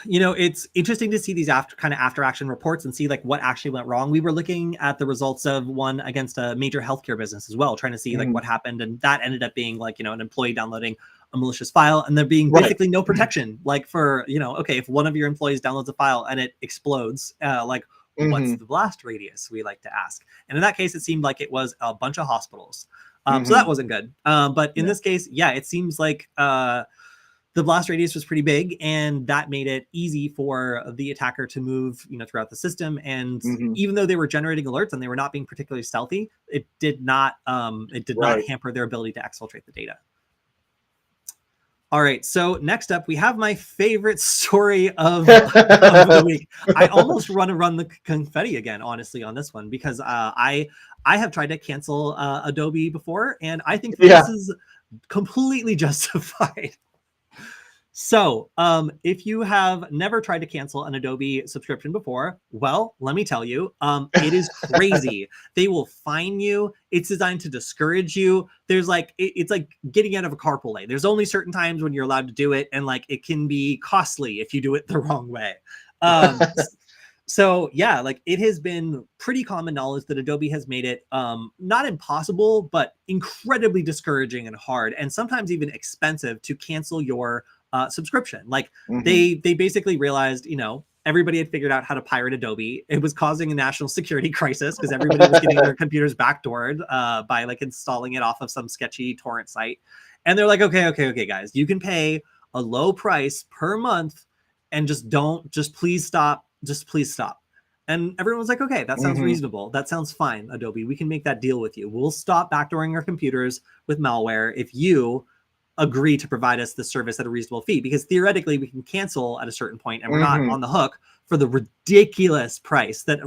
you know, it's interesting to see these after action reports and see like what actually went wrong. We were looking at the results of one against a major healthcare business as well, trying to see like what happened. And that ended up being like, you know, an employee downloading a malicious file and there being basically no protection. Like for, you know, okay, if one of your employees downloads a file and it explodes, like what's the blast radius, we like to ask. And in that case, it seemed like it was a bunch of hospitals. So that wasn't good. But in this case, yeah, it seems like the blast radius was pretty big, and that made it easy for the attacker to move, you know, throughout the system. And even though they were generating alerts and they were not being particularly stealthy, it did not hamper their ability to exfiltrate the data. All right, so next up, we have my favorite story of the week. I almost want to run the confetti again, honestly, on this one, because I have tried to cancel Adobe before, and I think this is completely justified. So if you have never tried to cancel an Adobe subscription before, well, let me tell you, it is crazy. They will fine you. It's designed to discourage you. There's like, it's like getting out of a carpool lane. There's only certain times when you're allowed to do it. And like, it can be costly if you do it the wrong way. Um, so yeah, like it has been pretty common knowledge that Adobe has made it not impossible, but incredibly discouraging and hard, and sometimes even expensive to cancel your subscription. Like they basically realized, you know, everybody had figured out how to pirate Adobe. It was causing a national security crisis because everybody was getting their computers backdoored by like installing it off of some sketchy torrent site. And they're like, okay, guys, you can pay a low price per month and just please stop. Just please stop. And everyone was like, okay, that sounds reasonable. That sounds fine, Adobe. We can make that deal with you. We'll stop backdooring our computers with malware if you agree to provide us the service at a reasonable fee, because theoretically we can cancel at a certain point and we're not on the hook for the ridiculous price that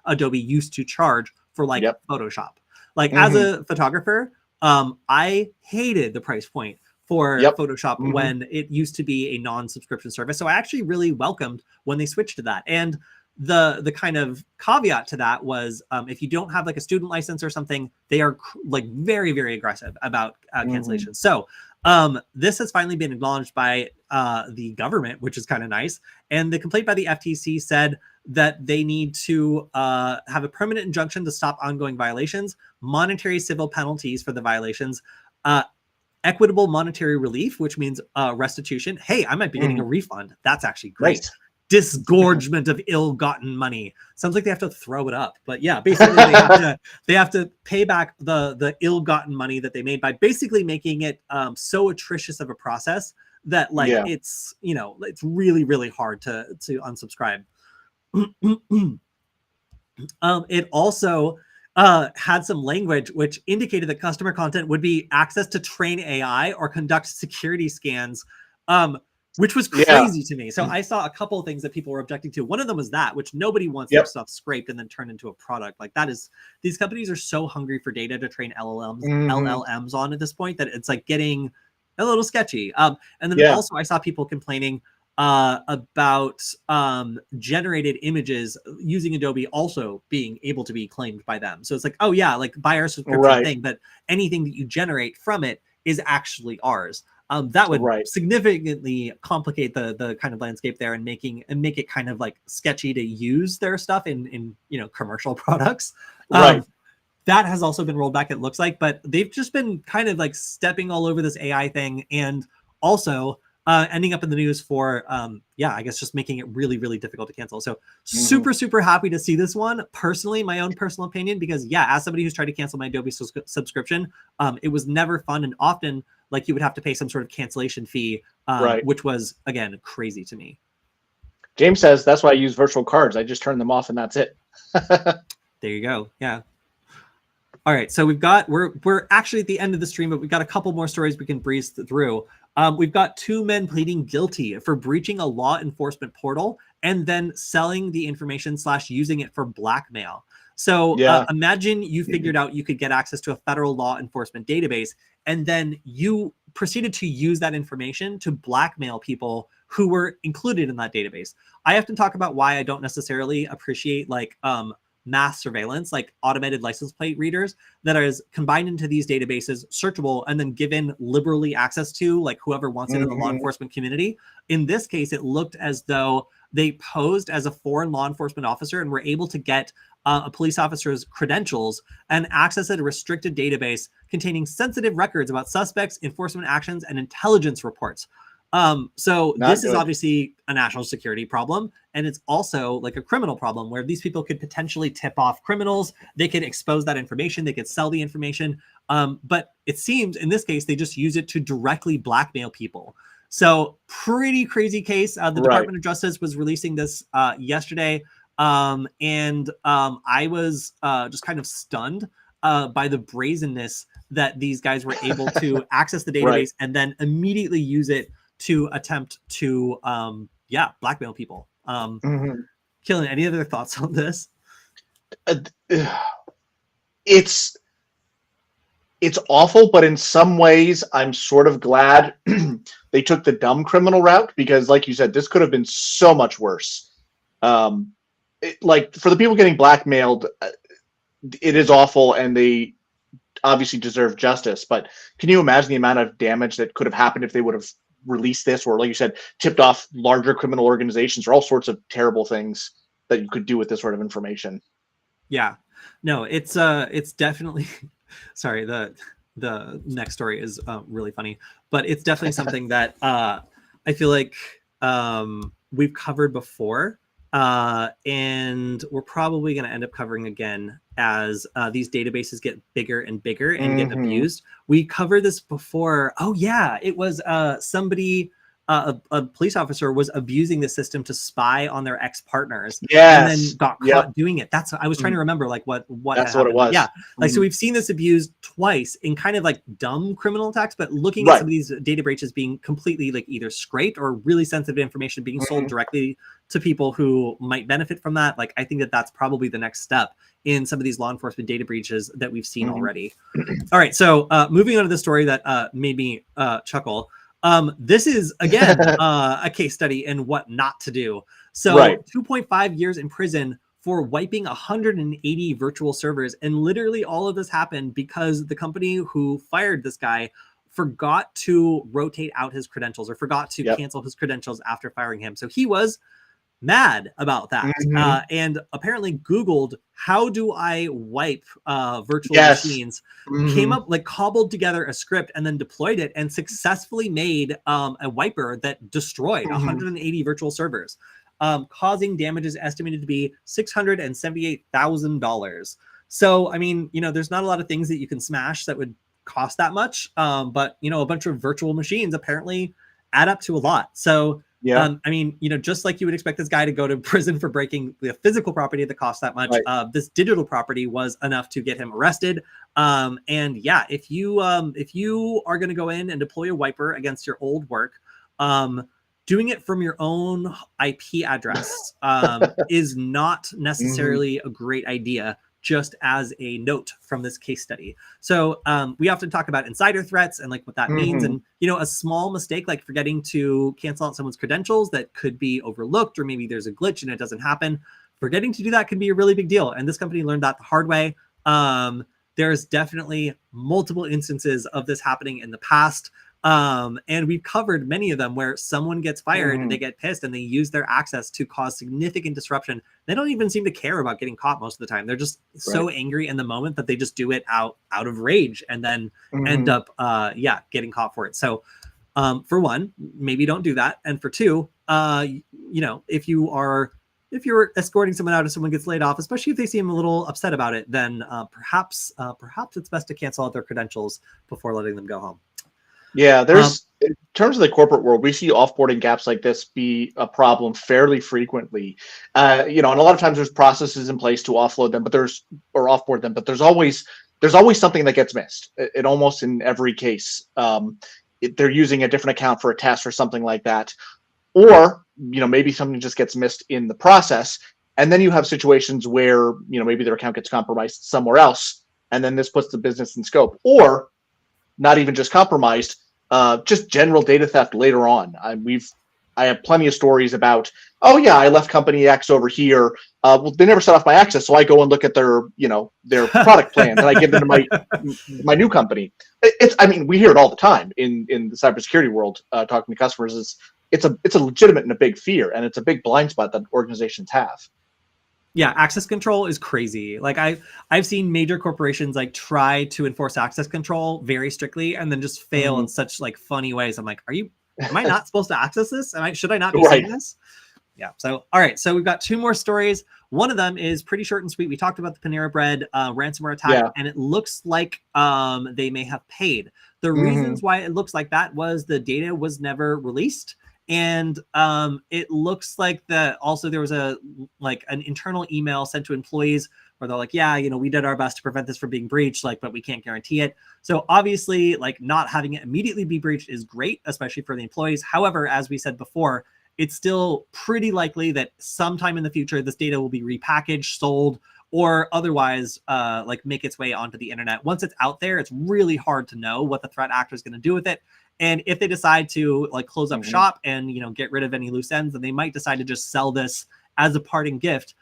Adobe used to charge for like Photoshop. Like as a photographer, I hated the price point for Photoshop when it used to be a non-subscription service. So I actually really welcomed when they switched to that. And the kind of caveat to that was if you don't have like a student license or something, they are like very, very aggressive about cancellation. So this has finally been acknowledged by the government, which is kind of nice. And the complaint by the FTC said that they need to have a permanent injunction to stop ongoing violations, monetary civil penalties for the violations, equitable monetary relief, which means restitution. Hey, I might be getting a refund. That's actually great. Nice. Disgorgement of ill-gotten money. Sounds like they have to throw it up, but yeah, basically they have to pay back the ill-gotten money that they made by basically making it so atrocious of a process that like it's, you know, it's really, really hard to unsubscribe. It also had some language which indicated that customer content would be access to train AI or conduct security scans, which was crazy to me. So I saw a couple of things that people were objecting to. One of them was that, which nobody wants their stuff scraped and then turned into a product. Like that is, these companies are so hungry for data to train LLMs on at this point that it's like getting a little sketchy. And then also I saw people complaining about generated images using Adobe also being able to be claimed by them. So it's like, oh yeah, like buy our subscription thing, but anything that you generate from it is actually ours. That would significantly complicate the kind of landscape there and make it kind of like sketchy to use their stuff in you know, commercial products. That has also been rolled back, it looks like, but they've just been kind of like stepping all over this AI thing and also ending up in the news for I guess just making it really, really difficult to cancel. So super happy to see this one. Personally, my own personal opinion, because as somebody who's tried to cancel my Adobe subscription, it was never fun, and often like you would have to pay some sort of cancellation fee, which was again crazy to me. James says that's why I use virtual cards. I just turn them off and that's it. There you go. Yeah. All right, so we're actually at the end of the stream, but we've got a couple more stories we can breeze through. We've got 2 men pleading guilty for breaching a law enforcement portal and then selling the information / using it for blackmail. So imagine you figured out you could get access to a federal law enforcement database, and then you proceeded to use that information to blackmail people who were included in that database. I often talk about why I don't necessarily appreciate like mass surveillance, like automated license plate readers that is combined into these databases, searchable, and then given liberally access to like whoever wants it in the law enforcement community. In this case, it looked as though they posed as a foreign law enforcement officer and were able to get a police officer's credentials and access a restricted database containing sensitive records about suspects, enforcement actions, and intelligence reports. So this is obviously a national security problem, and it's also like a criminal problem where these people could potentially tip off criminals. They could expose that information. They could sell the information. But it seems in this case, they just use it to directly blackmail people. So pretty crazy case. The Department of Justice was releasing this yesterday. And I was just kind of stunned by the brazenness that these guys were able to access the database and then immediately use it to attempt to blackmail people. Kilian, any other thoughts on this? It's awful, but in some ways I'm sort of glad they took the dumb criminal route, because like you said, this could have been so much worse. Like for the people getting blackmailed, it is awful and they obviously deserve justice, but can you imagine the amount of damage that could have happened if they would have released this, or like you said, tipped off larger criminal organizations, or all sorts of terrible things that you could do with this sort of information. Yeah, no, it's definitely sorry, the next story is really funny, but it's definitely something that I feel like we've covered before, and we're probably going to end up covering again as these databases get bigger and bigger and get abused. We covered this before. Oh yeah, it was somebody. A police officer was abusing the system to spy on their ex-partners, and then got caught doing it. That's I was trying to remember like what that's what it was. Yeah, like so we've seen this abused twice in kind of like dumb criminal attacks, but looking at some of these data breaches being completely like either scraped or really sensitive information being sold directly to people who might benefit from that. Like I think that that's probably the next step in some of these law enforcement data breaches that we've seen already. All right, so moving on to the story that made me chuckle. This is, again, a case study in what not to do. So 2.5 years in prison for wiping 180 virtual servers. And literally all of this happened because the company who fired this guy forgot to rotate out his credentials or forgot to cancel his credentials after firing him. So he was mad about that and apparently Googled, how do I wipe virtual machines? Came up, like cobbled together a script and then deployed it and successfully made a wiper that destroyed 180 virtual servers, causing damages estimated to be $678,000. So, I mean, you know, there's not a lot of things that you can smash that would cost that much. But, you know, a bunch of virtual machines apparently add up to a lot. So, I mean, you know, just like you would expect this guy to go to prison for breaking the physical property that costs that much, this digital property was enough to get him arrested. And yeah, if you are going to go in and deploy a wiper against your old work, doing it from your own IP address is not necessarily a great idea, just as a note from this case study. So we often talk about insider threats and like what that means. And, you know, a small mistake like forgetting to cancel out someone's credentials that could be overlooked, or maybe there's a glitch and it doesn't happen. Forgetting to do that can be a really big deal. And this company learned that the hard way. There's definitely multiple instances of this happening in the past. And we've covered many of them where someone gets fired and they get pissed and they use their access to cause significant disruption. They don't even seem to care about getting caught most of the time. They're just so angry in the moment that they just do it out of rage and then end up, getting caught for it. So, for one, maybe don't do that. And for two, you know, if you're escorting someone out, if someone gets laid off, especially if they seem a little upset about it, then perhaps it's best to cancel out their credentials before letting them go home. Yeah, there's in terms of the corporate world, we see offboarding gaps like this be a problem fairly frequently. You know, and a lot of times there's processes in place to offload them, or offboard them, but there's always something that gets missed. It almost in every case, they're using a different account for a test or something like that, or you know, maybe something just gets missed in the process, and then you have situations where you know maybe their account gets compromised somewhere else, and then this puts the business in scope, or not even just compromised. Just general data theft later on. I have plenty of stories about, oh yeah, I left company X over here. Well, they never set off my access, so I go and look at their product plans and I give them to my new company. I mean, we hear it all the time in the cybersecurity world. Talking to customers, it's a legitimate and a big fear, and it's a big blind spot that organizations have. Yeah, access control is crazy. Like I've seen major corporations like try to enforce access control very strictly and then just fail in such like funny ways. I'm like, am I not supposed to access this? Should I not be seeing this? Yeah. So, all right. So we've got two more stories. One of them is pretty short and sweet. We talked about the Panera Bread ransomware attack, and it looks like they may have paid. The reasons why it looks like that was the data was never released. And it looks like there was an internal email sent to employees where they're like, yeah, you know, we did our best to prevent this from being breached, like, but we can't guarantee it. So obviously, like, not having it immediately be breached is great, especially for the employees. However, as we said before, it's still pretty likely that sometime in the future, this data will be repackaged, sold, or otherwise like make its way onto the internet. Once it's out there, it's really hard to know what the threat actor is going to do with it. And if they decide to like close up shop and, you know, get rid of any loose ends, then they might decide to just sell this as a parting gift,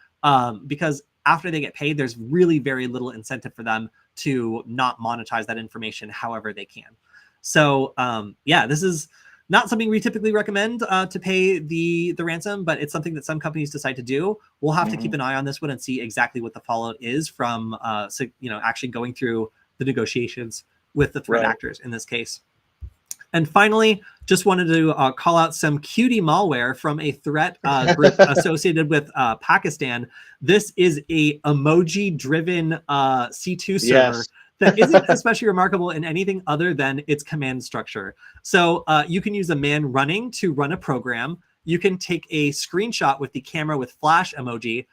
because after they get paid, there's really very little incentive for them to not monetize that information however they can. So yeah, this is Not something we typically recommend to pay the ransom, but it's something that some companies decide to do. We'll have to keep an eye on this one and see exactly what the fallout is from actually going through the negotiations with the threat actors in this case. And finally, just wanted to call out some cutie malware from a threat group associated with Pakistan. This is a emoji-driven C2 server that isn't especially remarkable in anything other than its command structure. So you can use a man running to run a program. You can take a screenshot with the camera with flash emoji.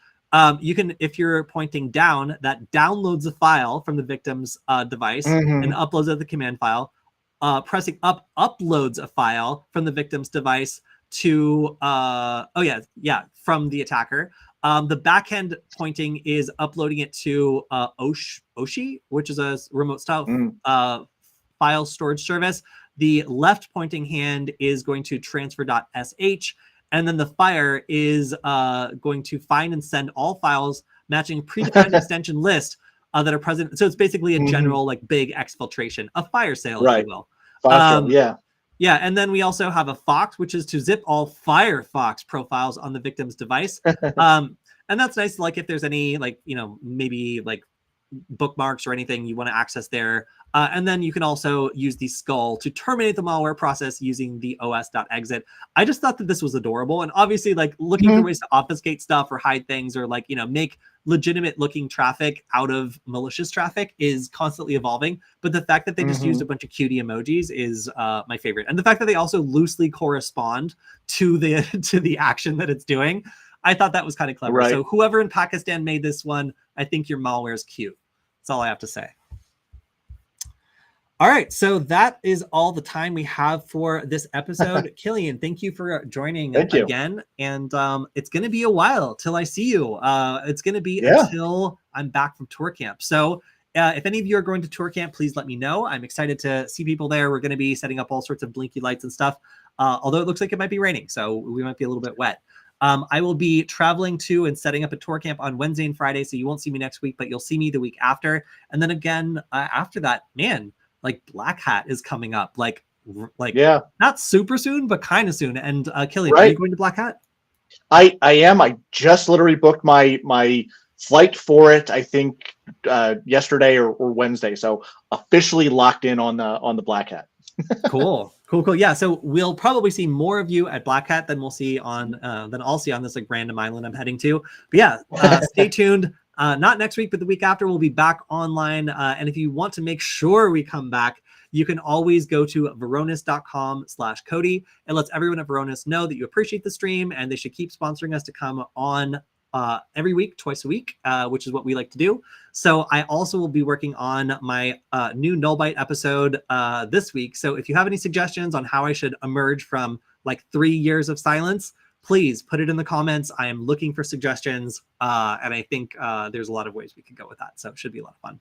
You can, if you're pointing down, that downloads a file from the victim's device and uploads it to the command file. Pressing up uploads a file from the victim's device to from the attacker. The backend pointing is uploading it to Oshi, which is a remote style file storage service. The left pointing hand is going to transfer.sh, and then the fire is going to find and send all files matching predefined extension list that are present. So it's basically a general like big exfiltration, a fire sale, if you will. Yeah, and then we also have a Fox, which is to zip all Firefox profiles on the victim's device. And that's nice, like if there's any like, maybe like bookmarks or anything you want to access there. And then you can also use the skull to terminate the malware process using the os.exit. I just thought that this was adorable. And obviously, like looking for ways to obfuscate stuff or hide things or like, make legitimate looking traffic out of malicious traffic is constantly evolving. But the fact that they just used a bunch of cutie emojis is my favorite. And the fact that they also loosely correspond to the action that it's doing, I thought that was kind of clever. So whoever in Pakistan made this one, I think your malware is cute. That's all I have to say. All right, so that is all the time we have for this episode. Kilian, thank you for joining again. And it's going to be a while till I see you. It's going to be until I'm back from tour camp. So if any of you are going to tour camp, please let me know. I'm excited to see people there. We're going to be setting up all sorts of blinky lights and stuff, although it looks like it might be raining, so we might be a little bit wet. I will be traveling to and setting up a tour camp on Wednesday and Friday, so you won't see me next week, but you'll see me the week after. And then again, after that, man, like Black Hat is coming up, like not super soon, but kind of soon. And Kilian, are you going to Black Hat? I am. I just literally booked my flight for it, I think yesterday or Wednesday. So officially locked in on the Black Hat. Cool. Yeah, so we'll probably see more of you at Black Hat than we'll see on than I'll see on this like random island I'm heading to. But yeah, stay tuned. Not next week, but the week after, we'll be back online. And if you want to make sure we come back, you can always go to Varonis.com/Kody. It lets everyone at Varonis know that you appreciate the stream and they should keep sponsoring us to come on every week, twice a week, which is what we like to do. So I also will be working on my new Nullbyte episode this week. So if you have any suggestions on how I should emerge from like 3 years of silence, please put it in the comments. I am looking for suggestions. And I think there's a lot of ways we could go with that. So it should be a lot of fun.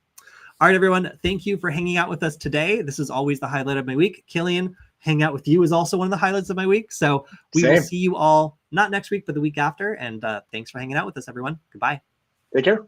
All right, everyone. Thank you for hanging out with us today. This is always the highlight of my week. Kilian, hanging out with you is also one of the highlights of my week. So we will see you all not next week, but the week after. And thanks for hanging out with us, everyone. Goodbye. Take care.